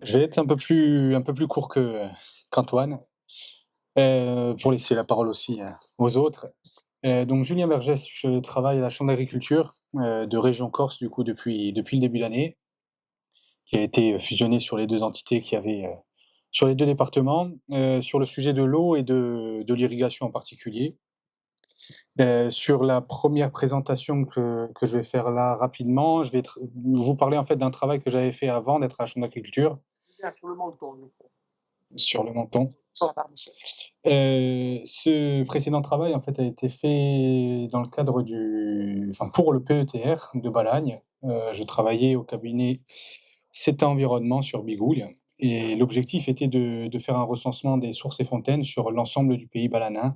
Je vais être un peu plus court qu'Antoine, pour laisser la parole aussi, aux autres. Donc Julien Vergès, je travaille à la chambre d'agriculture, de région Corse, du coup, depuis le début de l'année, qui a été fusionnée sur les 2 entités qu'il y avait, sur les 2 départements, sur le sujet de l'eau et de l'irrigation en particulier. Sur la première présentation que je vais faire là rapidement, je vais vous parler en fait d'un travail que j'avais fait avant d'être à la chambre d'agriculture. Bien sur le menton, Sur le menton. sur la barbe de chef. Ce précédent travail, en fait, a été fait dans le cadre pour le PETR de Balagne. Je travaillais au cabinet CETA Environnement sur Bigouille et l'objectif était de faire un recensement des sources et fontaines sur l'ensemble du pays balanin.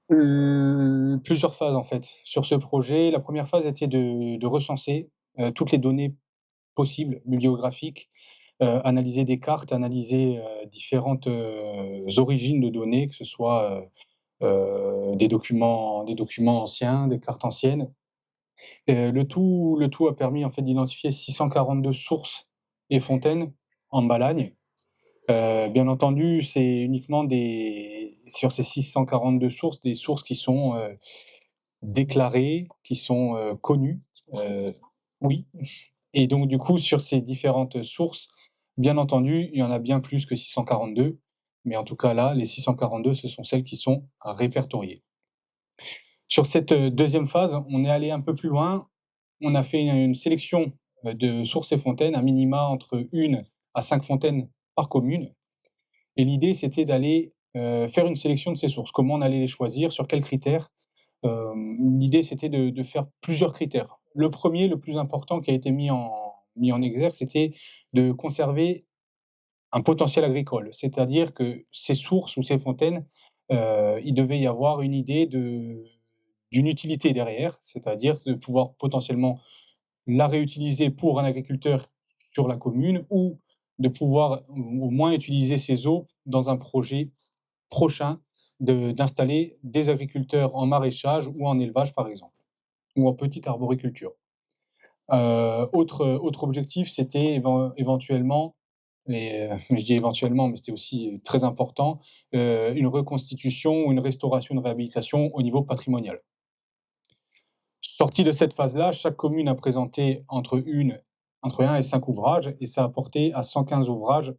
Plusieurs phases, en fait, sur ce projet. La première phase était de recenser, toutes les données possibles bibliographiques, analyser des cartes, analyser, différentes, origines de données, que ce soit, des documents anciens, des cartes anciennes. Le tout a permis, en fait, d'identifier 642 sources et fontaines en Balagne. Bien entendu, c'est uniquement des sur ces 642 sources, des sources qui sont, déclarées, qui sont, connues, heu oui. Et donc du coup, sur ces différentes sources, bien entendu, il y en a bien plus que 642, mais en tout cas là, les 642, ce sont celles qui sont répertoriées. Sur cette, 2e phase, on est allé un peu plus loin. On a fait une sélection, de sources et fontaines, à minima entre 1 à 5 fontaines par commune, et l'idée, c'était d'aller, faire une sélection de ces sources. Comment on allait les choisir? Sur quels critères? L'idée, c'était de faire plusieurs critères. Le premier, le plus important qui a été mis en exergue, c'était de conserver un potentiel agricole. C'est-à-dire que ces sources ou ces fontaines, il devait y avoir une idée d'une utilité derrière, c'est-à-dire de pouvoir potentiellement la réutiliser pour un agriculteur sur la commune, ou de pouvoir au moins utiliser ces eaux dans un projet prochain d'installer des agriculteurs en maraîchage ou en élevage, par exemple, ou en petite arboriculture. Autre objectif, c'était éventuellement, et je dis éventuellement, mais c'était aussi très important, une reconstitution ou une restauration, une réhabilitation au niveau patrimonial. Sorti de cette phase-là, chaque commune a présenté entre 1 et 5 ouvrages, et ça a porté à 115 ouvrages,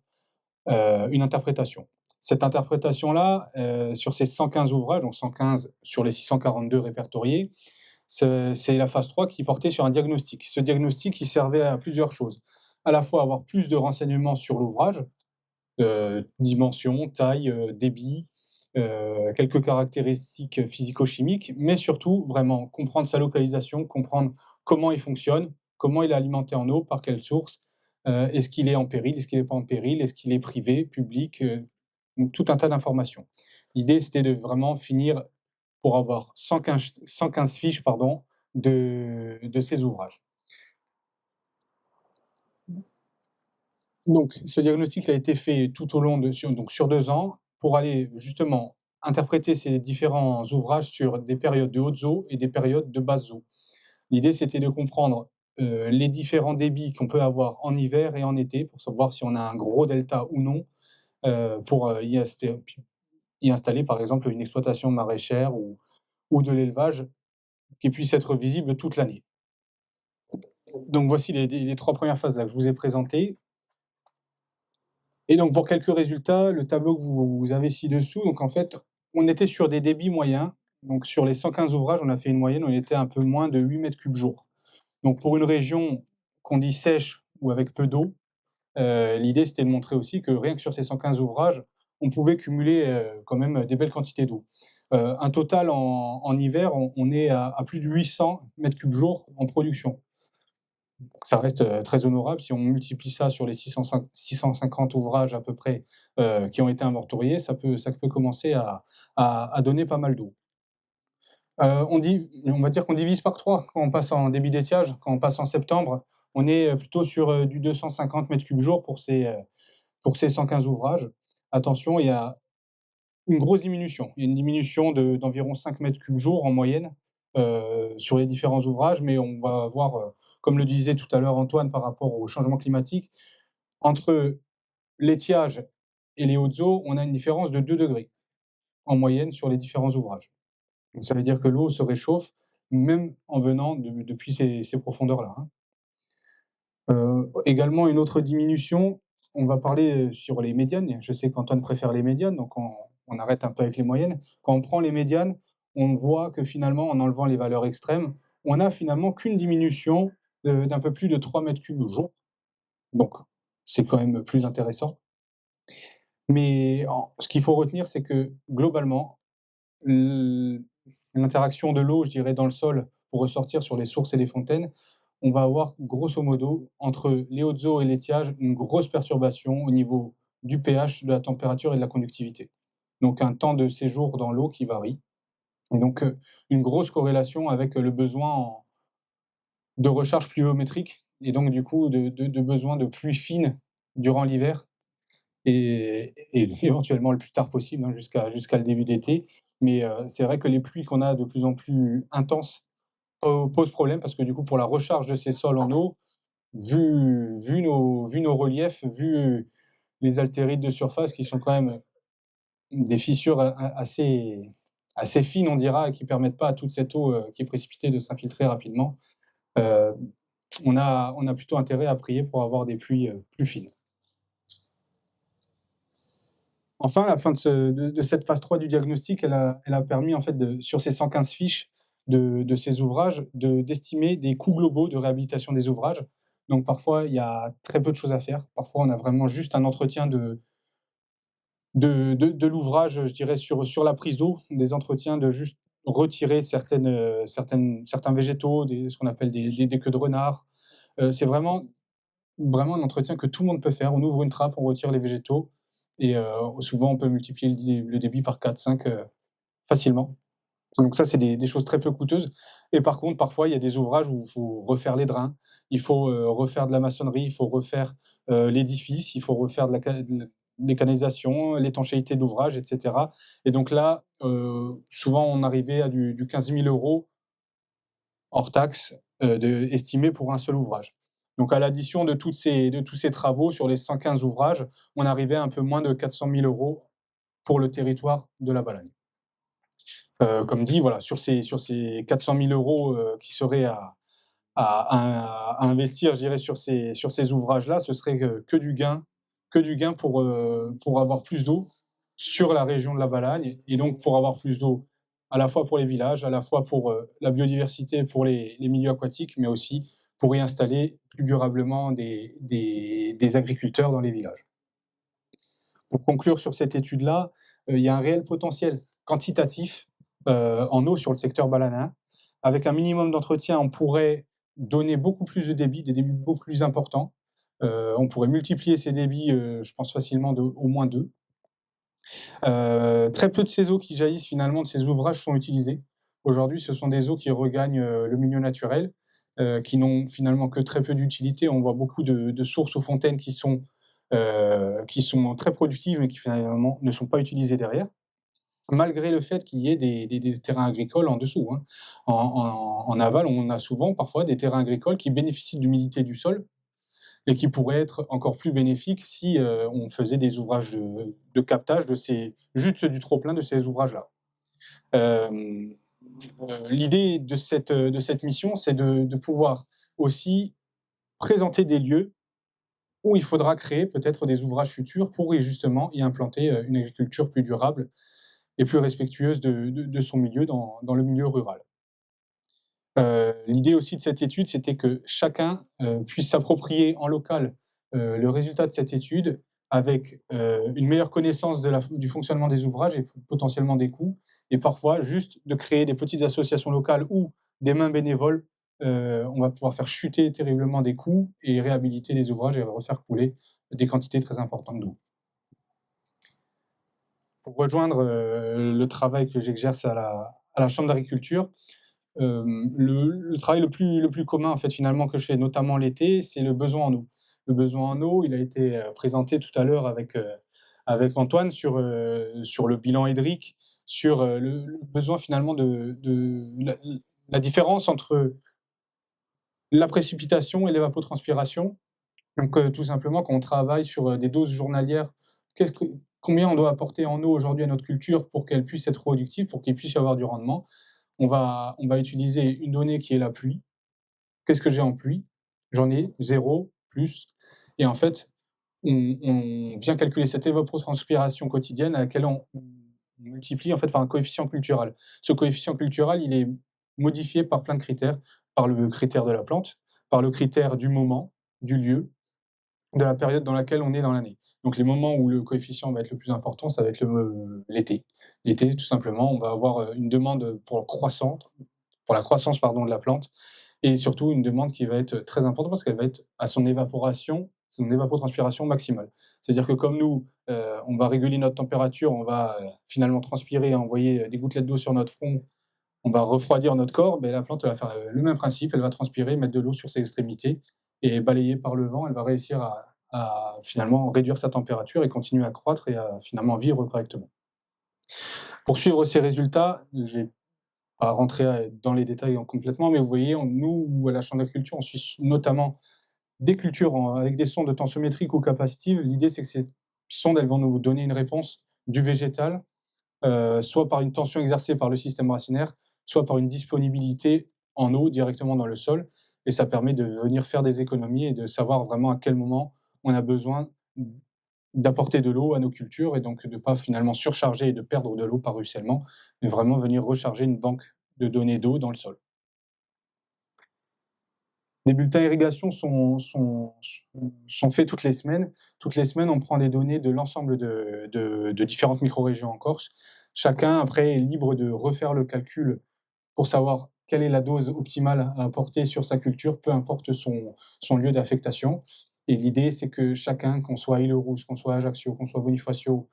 une interprétation. Cette interprétation-là, sur ces 115 ouvrages, donc 115 sur les 642 répertoriés, c'est la phase 3 qui portait sur un diagnostic. Ce diagnostic, il servait à plusieurs choses. À la fois avoir plus de renseignements sur l'ouvrage, dimension, taille, débit, quelques caractéristiques physico-chimiques, mais surtout vraiment comprendre sa localisation, comprendre comment il fonctionne, comment il est alimenté en eau, par quelle source, est-ce qu'il est en péril, est-ce qu'il n'est pas en péril, est-ce qu'il est privé, public, donc tout un tas d'informations. L'idée, c'était de vraiment finir pour avoir 115 fiches, pardon, de ces ouvrages. Donc ce diagnostic a été fait tout au long sur 2 ans, pour aller justement interpréter ces différents ouvrages sur des périodes de hautes eaux et des périodes de basses eaux. L'idée, c'était de comprendre, les différents débits qu'on peut avoir en hiver et en été, pour savoir si on a un gros delta ou non, pour, y installer par exemple une exploitation maraîchère ou de l'élevage qui puisse être visible toute l'année. Donc voici les 3 premières phases là que je vous ai présentées. Et donc pour quelques résultats, le tableau que vous avez ci-dessous, donc en fait, on était sur des débits moyens. Donc sur les 115 ouvrages, on a fait une moyenne, on était un peu moins de 8 mètres cubes jour. Donc pour une région qu'on dit sèche ou avec peu d'eau, l'idée, c'était de montrer aussi que rien que sur ces 115 ouvrages, on pouvait cumuler, quand même des belles quantités d'eau. Un total en hiver, on est à plus de 800 mètres cubes jour en production. Ça reste, très honorable. Si on multiplie ça sur les 650 ouvrages à peu près, qui ont été inventoriés, ça peut commencer à donner pas mal d'eau. On va dire qu'on divise par 3 quand on passe en débit d'étiage. Quand on passe en septembre, on est, plutôt sur, du 250 mètres cubes jour pour ces 115 ouvrages. Attention, il y a une grosse diminution. Il y a une diminution d'environ 5 mètres cubes jour en moyenne, sur les différents ouvrages, mais on va voir, comme le disait tout à l'heure Antoine par rapport au changement climatique, entre l'étiage et les hautes eaux, on a une différence de 2 degrés en moyenne sur les différents ouvrages. Donc ça veut dire que l'eau se réchauffe même en venant depuis ces profondeurs-là, hein. Également une autre diminution, on va parler, sur les médianes. Je sais qu'Antoine préfère les médianes, donc on arrête un peu avec les moyennes. Quand on prend les médianes, on voit que finalement, en enlevant les valeurs extrêmes, on a finalement qu'une diminution d'un peu plus de 3 mètres cubes au jour. Donc c'est quand même plus intéressant. Mais ce qu'il faut retenir, c'est que globalement, l'interaction de l'eau, je dirais, dans le sol pour ressortir sur les sources et les fontaines, on va avoir grosso modo, entre les hautes eaux et l'étiage, une grosse perturbation au niveau du pH, de la température et de la conductivité. Donc un temps de séjour dans l'eau qui varie et donc une grosse corrélation avec le besoin de recharge pluviométrique et donc du coup de besoin de pluie fine durant l'hiver et éventuellement le plus tard possible, hein, jusqu'à le début d'été. Mais c'est vrai que les pluies qu'on a de plus en plus intenses posent problème parce que du coup, pour la recharge de ces sols en eau, vu nos reliefs, vu les altérites de surface qui sont quand même des fissures assez fines, on dira, qui permettent pas à toute cette eau qui est précipitée de s'infiltrer rapidement, heu, on a plutôt intérêt à prier pour avoir des pluies plus fines. Enfin, la fin de cette phase 3 du diagnostic, elle a permis en fait sur ces 115 fiches de ces ouvrages, d'estimer des coûts globaux de réhabilitation des ouvrages. Donc parfois, il y a très peu de choses à faire. Parfois, on a vraiment juste un entretien de l'ouvrage, je dirais sur la prise d'eau, des entretiens de juste retirer certains végétaux, ce qu'on appelle des queues de renard. C'est vraiment un entretien que tout le monde peut faire. On ouvre une trappe, on retire les végétaux et souvent on peut multiplier le débit par 4-5 facilement. Donc ça, c'est des choses très peu coûteuses et par contre, parfois, il y a des ouvrages où il faut refaire les drains, il faut, refaire de la maçonnerie, il faut refaire, l'édifice, il faut refaire les canalisations, l'étanchéité de l'ouvrage et cetera et donc là, souvent on arrivait à du 15 000 € hors taxe, estimé pour un seul ouvrage. Donc à l'addition de tous ces travaux sur les 115 ouvrages, on arrivait à un peu moins de 400 000 € pour le territoire de la Balagne. Comme dit, voilà, sur ces 400 000 € qui seraient à investir, je dirais, sur ces ouvrages-là, ce serait que du gain pour avoir plus d'eau sur la région de la Balagne et donc pour avoir plus d'eau à la fois pour les villages, à la fois pour la biodiversité, pour les milieux aquatiques, mais aussi pour y installer plus durablement des agriculteurs dans les villages. Pour conclure sur cette étude-là, il y a un réel potentiel quantitatif en eau sur le secteur balanin. Avec un minimum d'entretien, on pourrait donner beaucoup plus de débits, des débits beaucoup plus importants. On pourrait multiplier ces débits, je pense facilement au moins 2. Très peu de ces eaux qui jaillissent finalement de ces ouvrages sont utilisées. Aujourd'hui, ce sont des eaux qui regagnent le milieu naturel, qui n'ont finalement que très peu d'utilité. On voit beaucoup de sources ou fontaines qui sont très productives, mais qui finalement ne sont pas utilisées derrière, malgré le fait qu'il y ait des terrains agricoles en dessous, hein. En aval, on a souvent parfois des terrains agricoles qui bénéficient de l'humidité du sol et qui pourraient être encore plus bénéfiques si on faisait des ouvrages de captage juste du trop-plein de ces ouvrages-là. Euh, L'idée de cette mission, c'est de pouvoir aussi présenter des lieux où il faudra créer peut-être des ouvrages futurs pour justement y implanter une agriculture plus durable et plus respectueuse de son milieu dans le milieu rural. L'idée aussi de cette étude, c'était que chacun puisse s'approprier en local le résultat de cette étude avec une meilleure connaissance du fonctionnement des ouvrages et potentiellement des coûts, et parfois juste de créer des petites associations locales ou des mains bénévoles. On va pouvoir faire chuter terriblement des coûts et réhabiliter les ouvrages et refaire couler des quantités très importantes d'eau. Pour rejoindre le travail que j'exerce à la chambre d'agriculture, le travail le plus commun, en fait, finalement, que je fais, notamment l'été, c'est le besoin en eau. Le besoin en eau, il a été présenté tout à l'heure avec Antoine sur le bilan hydrique, sur le besoin finalement la différence entre la précipitation et l'évapotranspiration. Donc, tout simplement, quand on travaille sur, des doses journalières, qu'est-ce que combien on doit apporter en eau aujourd'hui à notre culture pour qu'elle puisse être productive, pour qu'il puisse y avoir du rendement? On va utiliser une donnée qui est la pluie. Qu'est-ce que j'ai en pluie? J'en ai 0, plus, et en fait, on vient calculer cette évapotranspiration quotidienne à laquelle on multiplie, en fait, par un coefficient cultural. Ce coefficient cultural, il est modifié par plein de critères, par le critère de la plante, par le critère du moment, du lieu, de la période dans laquelle on est dans l'année. Donc les moments où le coefficient va être le plus important, ça va être l'été. L'été, tout simplement, on va avoir, une demande pour la croissance, pardon, de la plante, et surtout une demande qui va être très importante parce qu'elle va être à son évapotranspiration maximale. C'est-à-dire que comme nous, on va réguler notre température, on va, finalement transpirer, envoyer, des gouttelettes d'eau sur notre front, on va refroidir notre corps, beh, la plante, elle va faire, le même principe, elle va transpirer, mettre de l'eau sur ses extrémités, et balayée par le vent, elle va réussir à finalement réduire sa température et continuer à croître et à finalement vivre correctement. Pour suivre ces résultats, je vais pas rentrer, dans les détails complètement, mais vous voyez, nous, à la Chambre d'agriculture, on suit notamment des cultures avec des sondes de tensiométriques ou capacitives. L'idée, c'est que ces sondes, elles vont nous donner une réponse du végétal, soit par une tension exercée par le système racinaire, soit par une disponibilité en eau directement dans le sol, et ça permet de venir faire des économies et de savoir vraiment à quel moment on a besoin d'apporter de l'eau à nos cultures, et donc de ne pas finalement surcharger et de perdre de l'eau par ruissellement, mais vraiment venir recharger une banque de données d'eau dans le sol. Les bulletins irrigation sont faits toutes les semaines. Toutes les semaines, on prend des données de l'ensemble de différentes microrégions en Corse. Chacun, après, est libre de refaire le calcul pour savoir quelle est la dose optimale à apporter sur sa culture, peu importe son lieu d'affectation. Et l'idée, c'est que chacun, qu'on soit à Île-Rousse, qu'on soit à Ajaccio, qu'on soit à Bonifacio,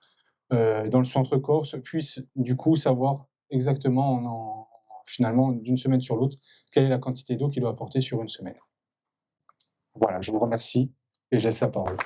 dans le centre corse, puisse du coup savoir exactement finalement, d'une semaine sur l'autre, quelle est la quantité d'eau qu'il doit apporter sur une semaine. Voilà, je vous remercie et je laisse la parole.